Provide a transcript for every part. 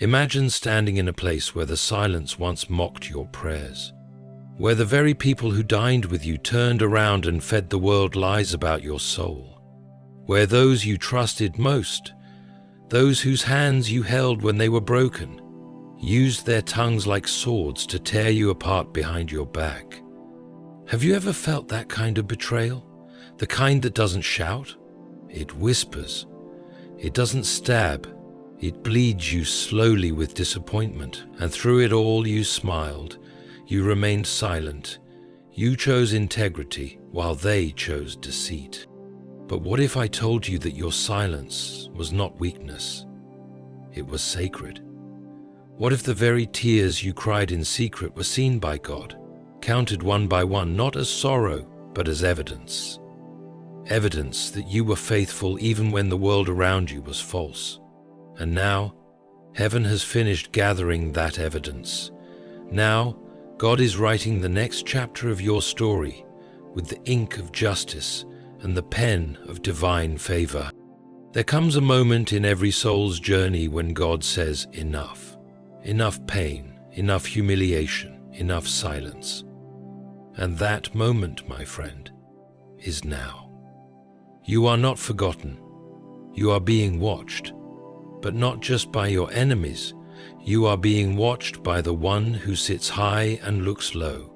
Imagine standing in a place where the silence once mocked your prayers, where the very people who dined with you turned around and fed the world lies about your soul, where those you trusted most, those whose hands you held when they were broken, used their tongues like swords to tear you apart behind your back. Have you ever felt that kind of betrayal? The kind that doesn't shout? It whispers. It doesn't stab. It bleeds you slowly with disappointment, and through it all you smiled. You remained silent. You chose integrity while they chose deceit. But what if I told you that your silence was not weakness? It was sacred. What if the very tears you cried in secret were seen by God, counted one by one, not as sorrow, but as evidence? Evidence that you were faithful even when the world around you was false. And now, heaven has finished gathering that evidence. Now, God is writing the next chapter of your story with the ink of justice and the pen of divine favor. There comes a moment in every soul's journey when God says, enough. Enough pain, enough humiliation, enough silence. And that moment, my friend, is now. You are not forgotten. You are being watched. But not just by your enemies, you are being watched by the one who sits high and looks low.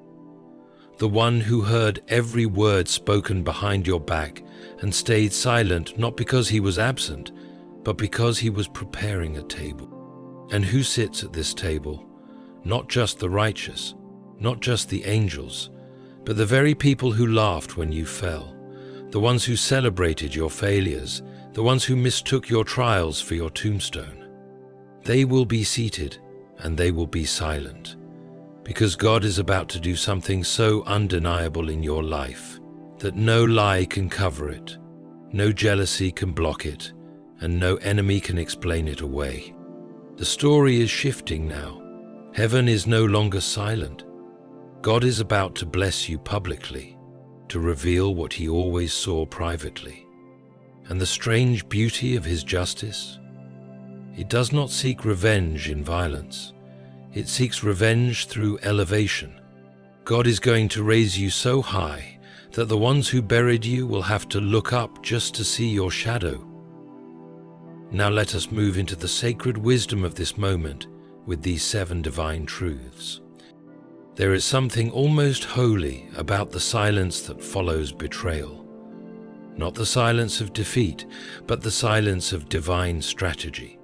The one who heard every word spoken behind your back and stayed silent not because he was absent, but because he was preparing a table. And who sits at this table? Not just the righteous, not just the angels, but the very people who laughed when you fell, the ones who celebrated your failures, the ones who mistook your trials for your tombstone. They will be seated and they will be silent, because God is about to do something so undeniable in your life that no lie can cover it, no jealousy can block it, and no enemy can explain it away. The story is shifting now. Heaven is no longer silent. God is about to bless you publicly, to reveal what he always saw privately. And the strange beauty of his justice? It does not seek revenge in violence. It seeks revenge through elevation. God is going to raise you so high that the ones who buried you will have to look up just to see your shadow. Now let us move into the sacred wisdom of this moment with these 7 divine truths. There is something almost holy about the silence that follows betrayal. Not the silence of defeat, but the silence of divine strategy.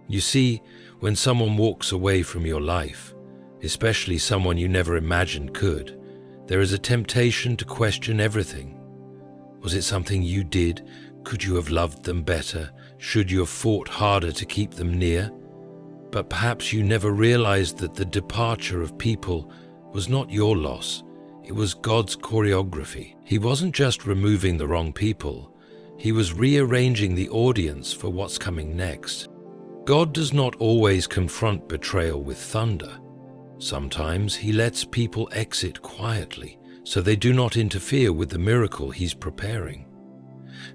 You see, when someone walks away from your life, especially someone you never imagined could, there is a temptation to question everything. Was it something you did? Could you have loved them better? Should you have fought harder to keep them near? But perhaps you never realized that the departure of people was not your loss. It was God's choreography. He wasn't just removing the wrong people. He was rearranging the audience for what's coming next. God does not always confront betrayal with thunder. Sometimes he lets people exit quietly so they do not interfere with the miracle he's preparing.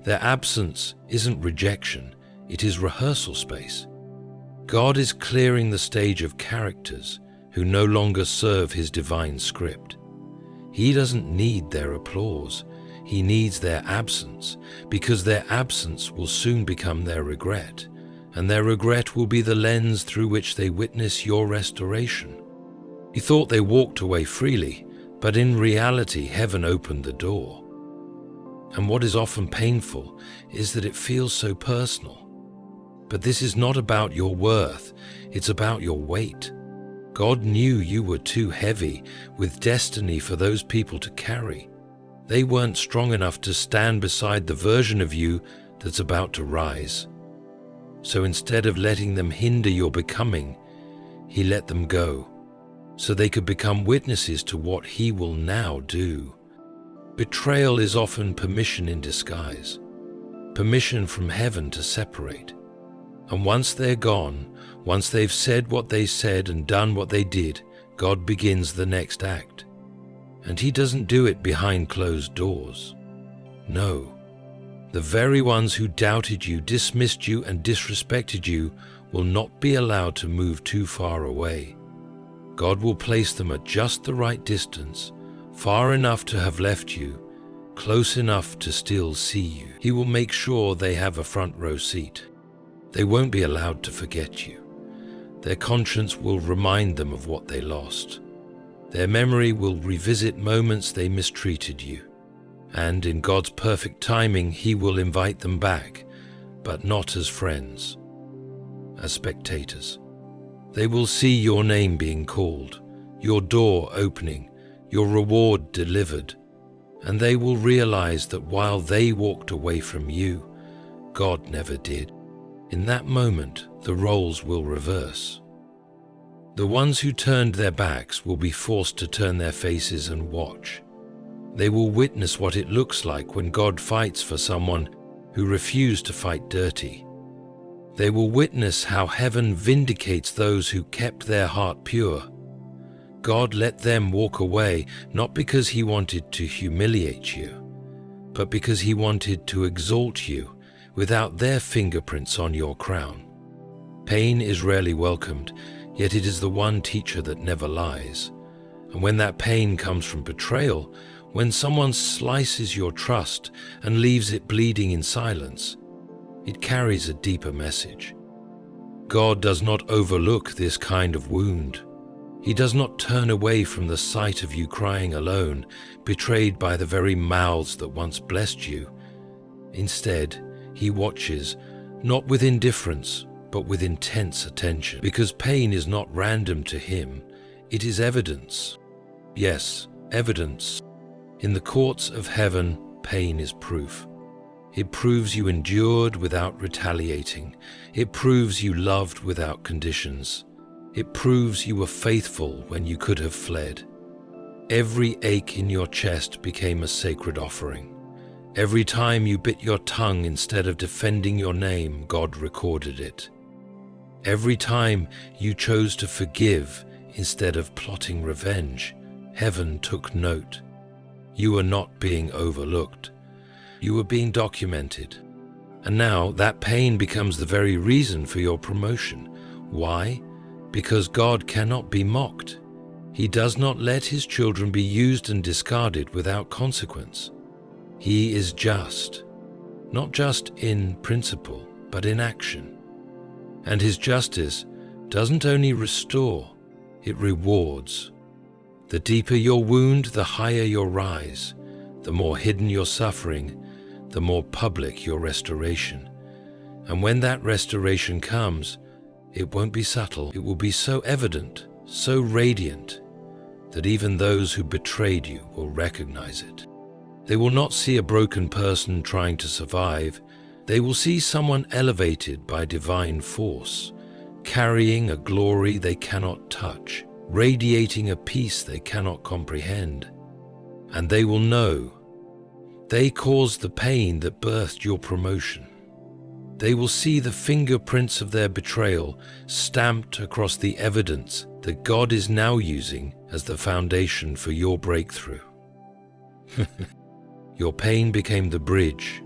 Their absence isn't rejection, it is rehearsal space. God is clearing the stage of characters who no longer serve his divine script. He doesn't need their applause. He needs their absence, because their absence will soon become their regret, and their regret will be the lens through which they witness your restoration. You thought they walked away freely, but in reality, heaven opened the door. And what is often painful is that it feels so personal. But this is not about your worth, it's about your weight. God knew you were too heavy with destiny for those people to carry. They weren't strong enough to stand beside the version of you that's about to rise. So instead of letting them hinder your becoming, he let them go, so they could become witnesses to what he will now do. Betrayal is often permission in disguise, permission from heaven to separate. And once they're gone, once they've said what they said and done what they did, God begins the next act. And he doesn't do it behind closed doors. No, the very ones who doubted you, dismissed you, and disrespected you will not be allowed to move too far away. God will place them at just the right distance, far enough to have left you, close enough to still see you. He will make sure they have a front row seat. They won't be allowed to forget you. Their conscience will remind them of what they lost. Their memory will revisit moments they mistreated you. And in God's perfect timing, He will invite them back, but not as friends, as spectators. They will see your name being called, your door opening, your reward delivered, and they will realize that while they walked away from you, God never did. In that moment, the roles will reverse. The ones who turned their backs will be forced to turn their faces and watch. They will witness what it looks like when God fights for someone who refused to fight dirty. They will witness how heaven vindicates those who kept their heart pure. God let them walk away not because He wanted to humiliate you, but because He wanted to exalt you without their fingerprints on your crown. Pain is rarely welcomed, yet it is the one teacher that never lies. And when that pain comes from betrayal, when someone slices your trust and leaves it bleeding in silence, it carries a deeper message. God does not overlook this kind of wound. He does not turn away from the sight of you crying alone, betrayed by the very mouths that once blessed you. Instead, He watches, not with indifference, but with intense attention, because pain is not random to Him, it is evidence. Yes, evidence. In the courts of heaven, pain is proof. It proves you endured without retaliating. It proves you loved without conditions. It proves you were faithful when you could have fled. Every ache in your chest became a sacred offering. Every time you bit your tongue instead of defending your name, God recorded it. Every time you chose to forgive instead of plotting revenge, heaven took note. You were not being overlooked. You were being documented. And now that pain becomes the very reason for your promotion. Why? Because God cannot be mocked. He does not let His children be used and discarded without consequence. He is just, not just in principle, but in action. And His justice doesn't only restore, it rewards. The deeper your wound, the higher your rise. The more hidden your suffering, the more public your restoration. And when that restoration comes, it won't be subtle. It will be so evident, so radiant, that even those who betrayed you will recognize it. They will not see a broken person trying to survive. They will see someone elevated by divine force, carrying a glory they cannot touch, radiating a peace they cannot comprehend. And they will know they caused the pain that birthed your promotion. They will see the fingerprints of their betrayal stamped across the evidence that God is now using as the foundation for your breakthrough. Your pain became the bridge.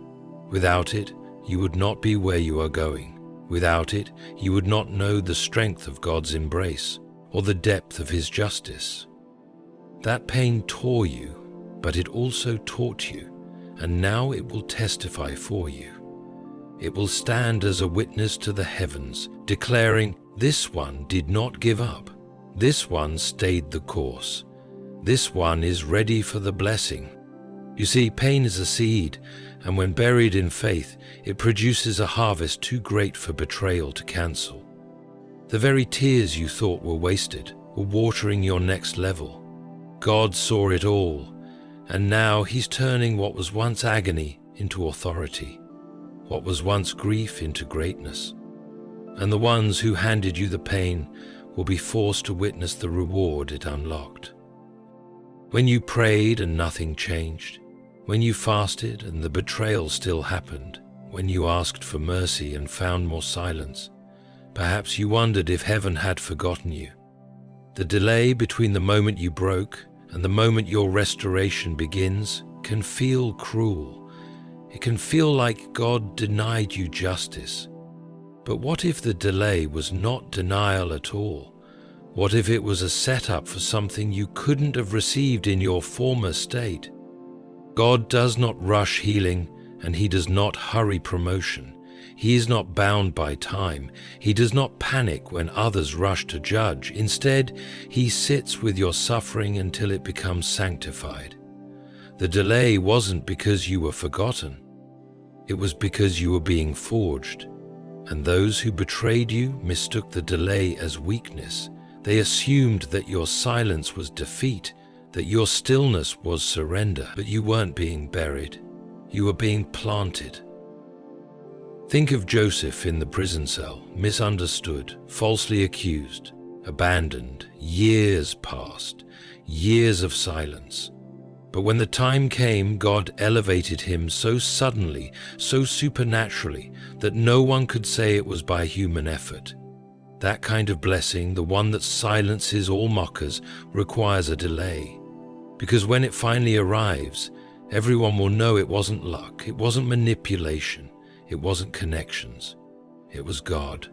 Without it, you would not be where you are going. Without it, you would not know the strength of God's embrace or the depth of His justice. That pain tore you, but it also taught you, and now it will testify for you. It will stand as a witness to the heavens, declaring, "This one did not give up. This one stayed the course. This one is ready for the blessing." You see, pain is a seed, and when buried in faith, it produces a harvest too great for betrayal to cancel. The very tears you thought were wasted were watering your next level. God saw it all, and now He's turning what was once agony into authority, what was once grief into greatness. And the ones who handed you the pain will be forced to witness the reward it unlocked. When you prayed and nothing changed, when you fasted and the betrayal still happened, when you asked for mercy and found more silence, perhaps you wondered if heaven had forgotten you. The delay between the moment you broke and the moment your restoration begins can feel cruel. It can feel like God denied you justice. But what if the delay was not denial at all? What if it was a setup for something you couldn't have received in your former state? God does not rush healing, and He does not hurry promotion. He is not bound by time. He does not panic when others rush to judge. Instead, He sits with your suffering until it becomes sanctified. The delay wasn't because you were forgotten. It was because you were being forged. And those who betrayed you mistook the delay as weakness. They assumed that your silence was defeat, that your stillness was surrender. But you weren't being buried. You were being planted. Think of Joseph in the prison cell, misunderstood, falsely accused, abandoned. Years passed, years of silence. But when the time came, God elevated him so suddenly, so supernaturally, that no one could say it was by human effort. That kind of blessing, the one that silences all mockers, requires a delay. Because when it finally arrives, everyone will know it wasn't luck, it wasn't manipulation, it wasn't connections, it was God.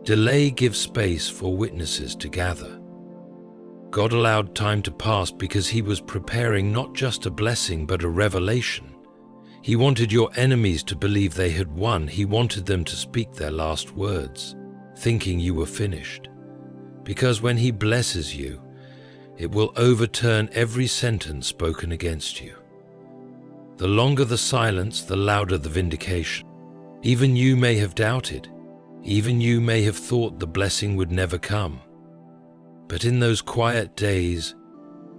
Delay gives space for witnesses to gather. God allowed time to pass because He was preparing not just a blessing but a revelation. He wanted your enemies to believe they had won. He wanted them to speak their last words, thinking you were finished. Because when He blesses you, it will overturn every sentence spoken against you. The longer the silence, the louder the vindication. Even you may have doubted. Even you may have thought the blessing would never come. But in those quiet days,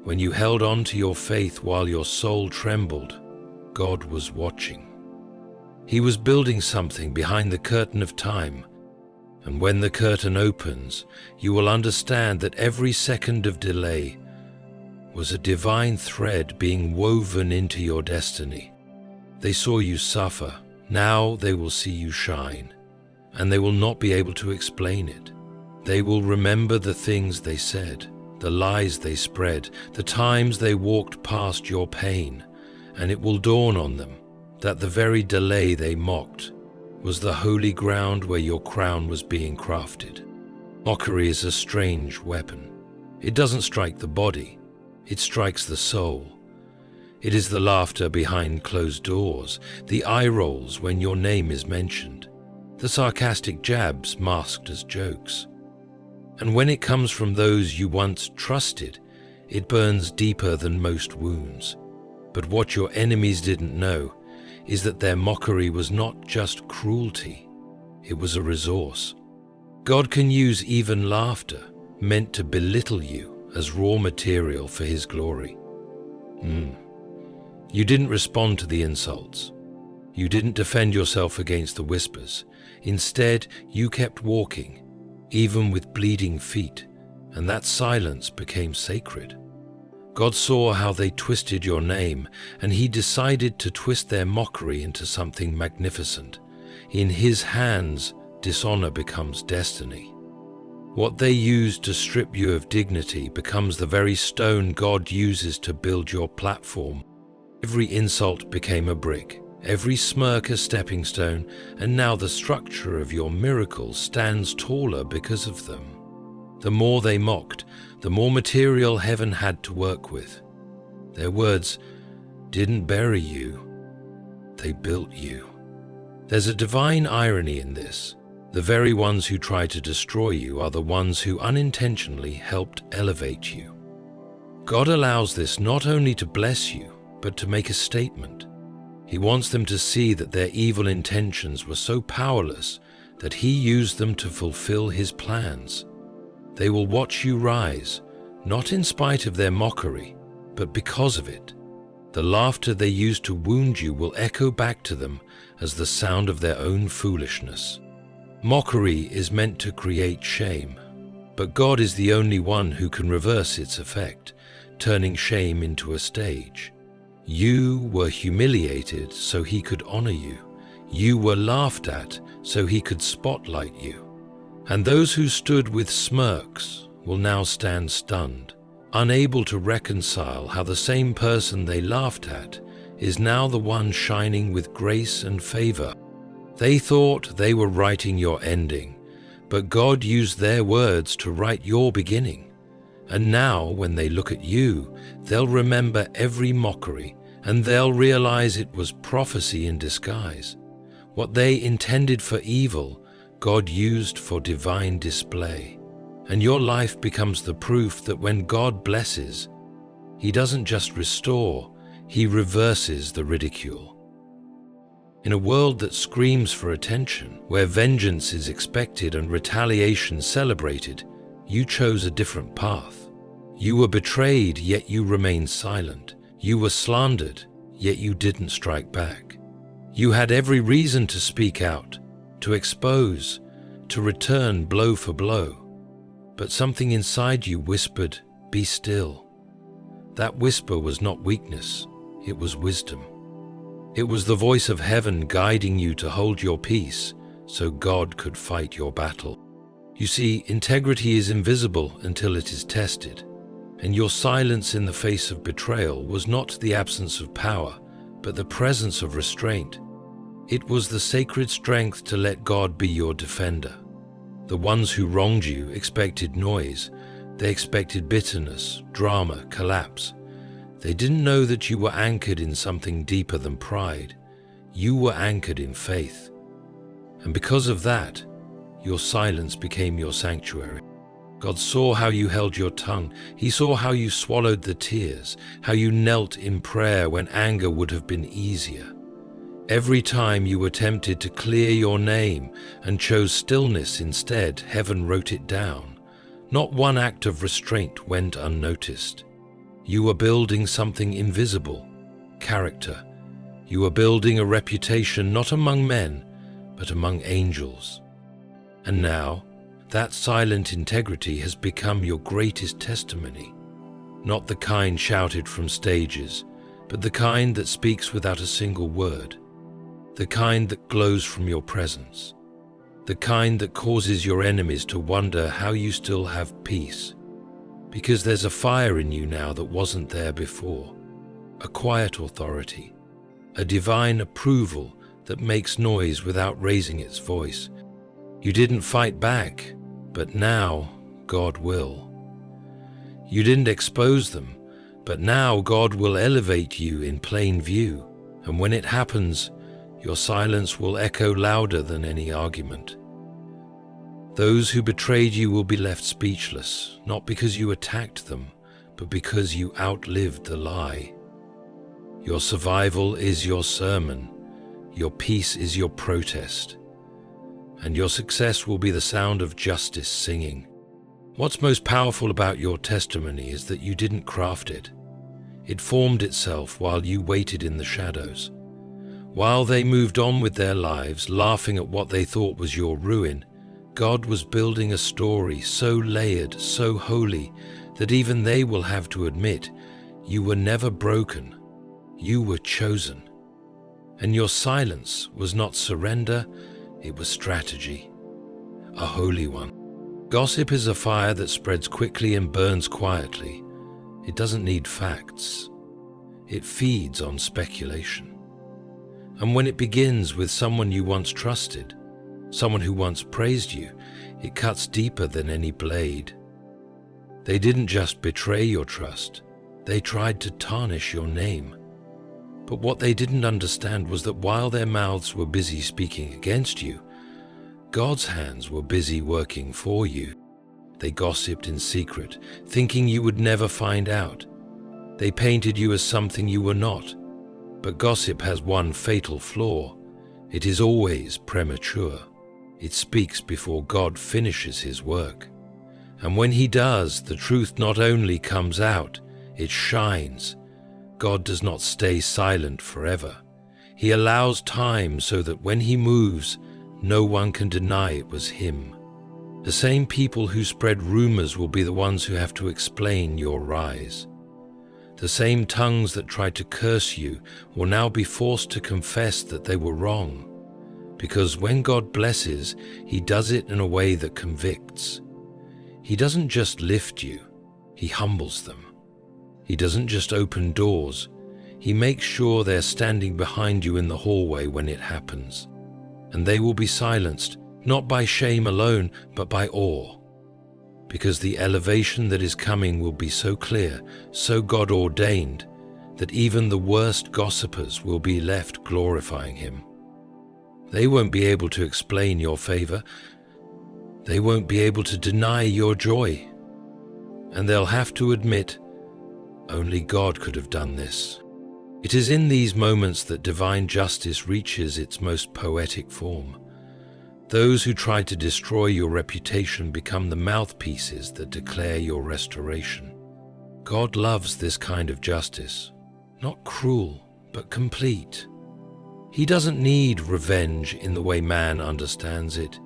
when you held on to your faith while your soul trembled, God was watching. He was building something behind the curtain of time. And when the curtain opens, you will understand that every second of delay was a divine thread being woven into your destiny. They saw you suffer. Now they will see you shine, and they will not be able to explain it. They will remember the things they said, the lies they spread, the times they walked past your pain, and it will dawn on them that the very delay they mocked was the holy ground where your crown was being crafted. Mockery is a strange weapon. It doesn't strike the body, it strikes the soul. It is the laughter behind closed doors, the eye rolls when your name is mentioned, the sarcastic jabs masked as jokes. And when it comes from those you once trusted, it burns deeper than most wounds. But what your enemies didn't know is that their mockery was not just cruelty, it was a resource. God can use even laughter meant to belittle you as raw material for His glory. You didn't respond to the insults. You didn't defend yourself against the whispers. Instead, you kept walking, even with bleeding feet, and that silence became sacred. God saw how they twisted your name, and He decided to twist their mockery into something magnificent. In His hands, dishonor becomes destiny. What they used to strip you of dignity becomes the very stone God uses to build your platform. Every insult became a brick, every smirk a stepping stone, and now the structure of your miracle stands taller because of them. The more they mocked, the more material heaven had to work with. Their words didn't bury you, they built you. There's a divine irony in this. The very ones who try to destroy you are the ones who unintentionally helped elevate you. God allows this not only to bless you, but to make a statement. He wants them to see that their evil intentions were so powerless that He used them to fulfill His plans. They will watch you rise, not in spite of their mockery, but because of it. The laughter they used to wound you will echo back to them as the sound of their own foolishness. Mockery is meant to create shame, but God is the only one who can reverse its effect, turning shame into a stage. You were humiliated so He could honor you. You were laughed at so He could spotlight you. And those who stood with smirks will now stand stunned, unable to reconcile how the same person they laughed at is now the one shining with grace and favor. They thought they were writing your ending, but God used their words to write your beginning. And now, when they look at you, they'll remember every mockery, and they'll realize it was prophecy in disguise. What they intended for evil, God used for divine display. And your life becomes the proof that when God blesses, He doesn't just restore, He reverses the ridicule. In a world that screams for attention, where vengeance is expected and retaliation celebrated, you chose a different path. You were betrayed, yet you remained silent. You were slandered, yet you didn't strike back. You had every reason to speak out, to expose, to return blow for blow. But something inside you whispered, "Be still." That whisper was not weakness, it was wisdom. It was the voice of heaven guiding you to hold your peace so God could fight your battle. You see, integrity is invisible until it is tested, and your silence in the face of betrayal was not the absence of power, but the presence of restraint. It was the sacred strength to let God be your defender. The ones who wronged you expected noise. They expected bitterness, drama, collapse. They didn't know that you were anchored in something deeper than pride. You were anchored in faith. And because of that, your silence became your sanctuary. God saw how you held your tongue. He saw how you swallowed the tears, how you knelt in prayer when anger would have been easier. Every time you were tempted to clear your name and chose stillness instead, heaven wrote it down. Not one act of restraint went unnoticed. You were building something invisible, character. You were building a reputation not among men, but among angels. And now, that silent integrity has become your greatest testimony. Not the kind shouted from stages, but the kind that speaks without a single word. The kind that glows from your presence. The kind that causes your enemies to wonder how you still have peace. Because there's a fire in you now that wasn't there before. A quiet authority. A divine approval that makes noise without raising its voice. You didn't fight back, but now God will. You didn't expose them, but now God will elevate you in plain view. And when it happens, your silence will echo louder than any argument. Those who betrayed you will be left speechless, not because you attacked them, but because you outlived the lie. Your survival is your sermon, your peace is your protest, and your success will be the sound of justice singing. What's most powerful about your testimony is that you didn't craft it. It formed itself while you waited in the shadows. While they moved on with their lives, laughing at what they thought was your ruin, God was building a story so layered, so holy, that even they will have to admit, you were never broken, you were chosen. And your silence was not surrender, it was strategy, a holy one. Gossip is a fire that spreads quickly and burns quietly. It doesn't need facts. It feeds on speculation. And when it begins with someone you once trusted, someone who once praised you, it cuts deeper than any blade. They didn't just betray your trust, they tried to tarnish your name. But what they didn't understand was that while their mouths were busy speaking against you, God's hands were busy working for you. They gossiped in secret, thinking you would never find out. They painted you as something you were not. But gossip has one fatal flaw. It is always premature. It speaks before God finishes His work. And when He does, the truth not only comes out, it shines. God does not stay silent forever. He allows time so that when He moves, no one can deny it was Him. The same people who spread rumors will be the ones who have to explain your rise. The same tongues that tried to curse you will now be forced to confess that they were wrong. Because when God blesses, He does it in a way that convicts. He doesn't just lift you, He humbles them. He doesn't just open doors, He makes sure they're standing behind you in the hallway when it happens. and they will be silenced, not by shame alone, but by awe. Because the elevation that is coming will be so clear, so God-ordained, that even the worst gossipers will be left glorifying Him. They won't be able to explain your favor. They won't be able to deny your joy. And they'll have to admit, only God could have done this. It is in these moments that divine justice reaches its most poetic form. Those who try to destroy your reputation become the mouthpieces that declare your restoration. God loves this kind of justice, not cruel, but complete. He doesn't need revenge in the way man understands it.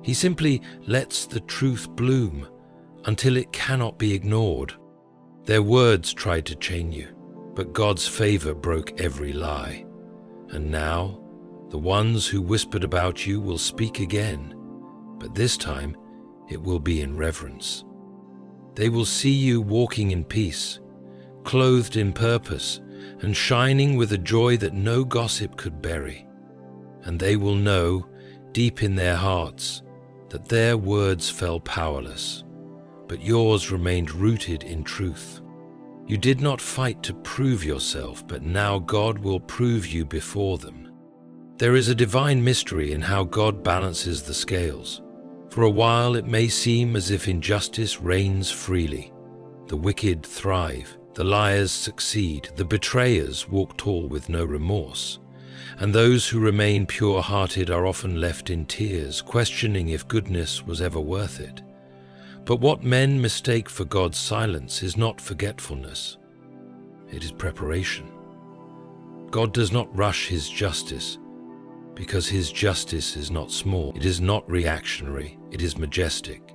He simply lets the truth bloom until it cannot be ignored. Their words tried to chain you, but God's favor broke every lie. And now, the ones who whispered about you will speak again, but this time it will be in reverence. They will see you walking in peace, clothed in purpose, and shining with a joy that no gossip could bury. And they will know, deep in their hearts, that their words fell powerless, but yours remained rooted in truth. You did not fight to prove yourself, but now God will prove you before them. There is a divine mystery in how God balances the scales. For a while it may seem as if injustice reigns freely. The wicked thrive, the liars succeed, the betrayers walk tall with no remorse, and those who remain pure-hearted are often left in tears, questioning if goodness was ever worth it. But what men mistake for God's silence is not forgetfulness. It is preparation. God does not rush His justice, because His justice is not small. It is not reactionary. It is majestic.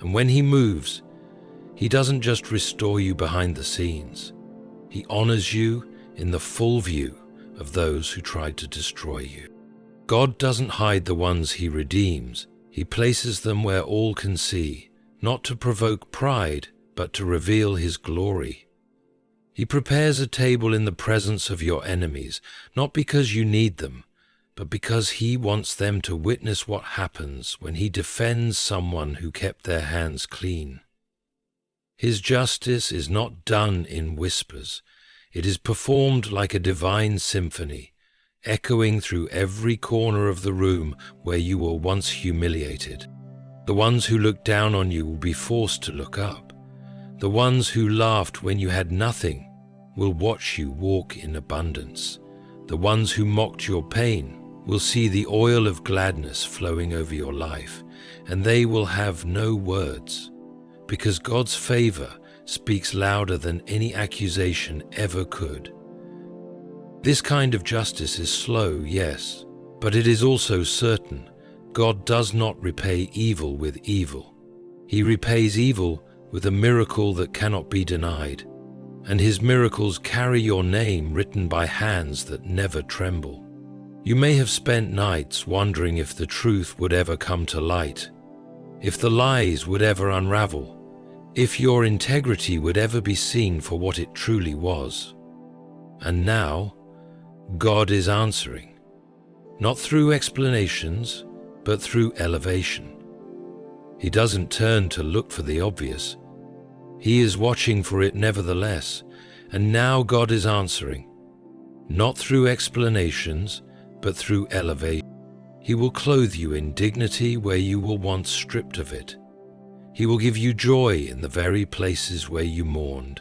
And when He moves, He doesn't just restore you behind the scenes. He honors you in the full view of those who tried to destroy you. God doesn't hide the ones He redeems. He places them where all can see, not to provoke pride, but to reveal His glory. He prepares a table in the presence of your enemies, not because you need them, but because He wants them to witness what happens when He defends someone who kept their hands clean. His justice is not done in whispers. It is performed like a divine symphony, echoing through every corner of the room where you were once humiliated. The ones who looked down on you will be forced to look up. The ones who laughed when you had nothing will watch you walk in abundance. The ones who mocked your pain will see the oil of gladness flowing over your life, and they will have no words, because God's favor speaks louder than any accusation ever could. This kind of justice is slow, yes, but it is also certain. God does not repay evil with evil. He repays evil with a miracle that cannot be denied, and His miracles carry your name written by hands that never tremble. You may have spent nights wondering if the truth would ever come to light, if the lies would ever unravel, if your integrity would ever be seen for what it truly was. And now, God is answering, not through explanations, but through elevation. He doesn't turn to look for the obvious. He is watching for it nevertheless, and now God is answering, not through explanations, but through elevation. He will clothe you in dignity where you were once stripped of it. He will give you joy in the very places where you mourned.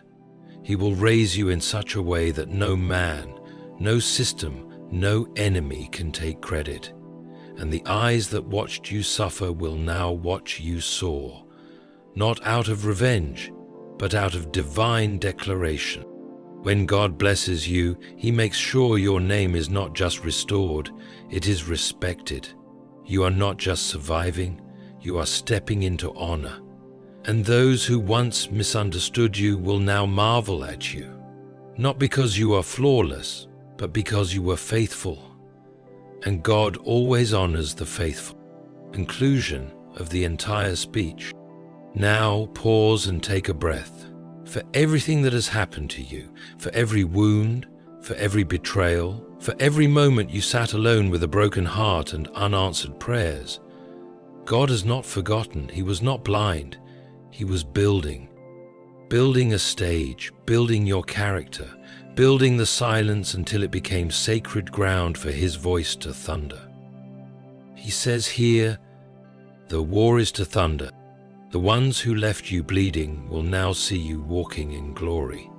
He will raise you in such a way that no man, no system, no enemy can take credit. And the eyes that watched you suffer will now watch you soar, not out of revenge, but out of divine declaration. When God blesses you, He makes sure your name is not just restored, it is respected. You are not just surviving, you are stepping into honor. And those who once misunderstood you will now marvel at you, not because you are flawless, but because you were faithful. And God always honors the faithful. Conclusion of the entire speech. Now pause and take a breath. For everything that has happened to you, for every wound, for every betrayal, For every moment you sat alone with a broken heart and unanswered prayers, God has not forgotten. He was not blind. He was building a stage, building your character, building the silence until it became sacred ground for His voice to thunder. He says here, the war is to thunder. The ones who left you bleeding will now see you walking in glory.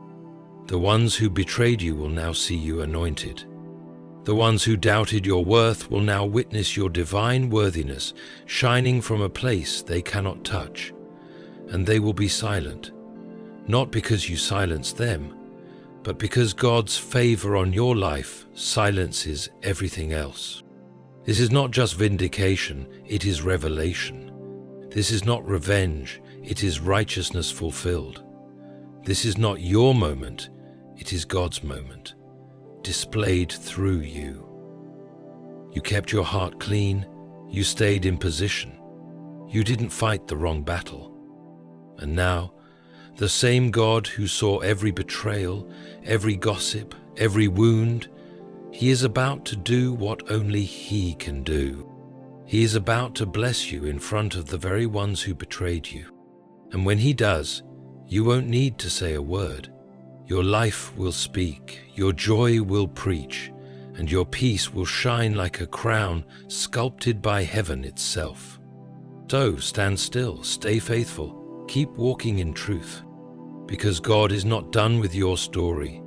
The ones who betrayed you will now see you anointed. The ones who doubted your worth will now witness your divine worthiness shining from a place they cannot touch, and they will be silent, not because you silenced them, but because God's favor on your life silences everything else. This is not just vindication, it is revelation. This is not revenge, it is righteousness fulfilled. This is not your moment, it is God's moment, displayed through you. You kept your heart clean, you stayed in position, you didn't fight the wrong battle. And now, the same God who saw every betrayal, every gossip, every wound, He is about to do what only He can do. He is about to bless you in front of the very ones who betrayed you. And when He does, you won't need to say a word. Your life will speak, your joy will preach, and your peace will shine like a crown sculpted by heaven itself. So stand still, stay faithful, keep walking in truth, because God is not done with your story.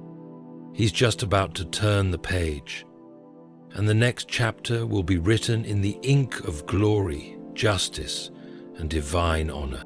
He's just about to turn the page, and the next chapter will be written in the ink of glory, justice, and divine honor.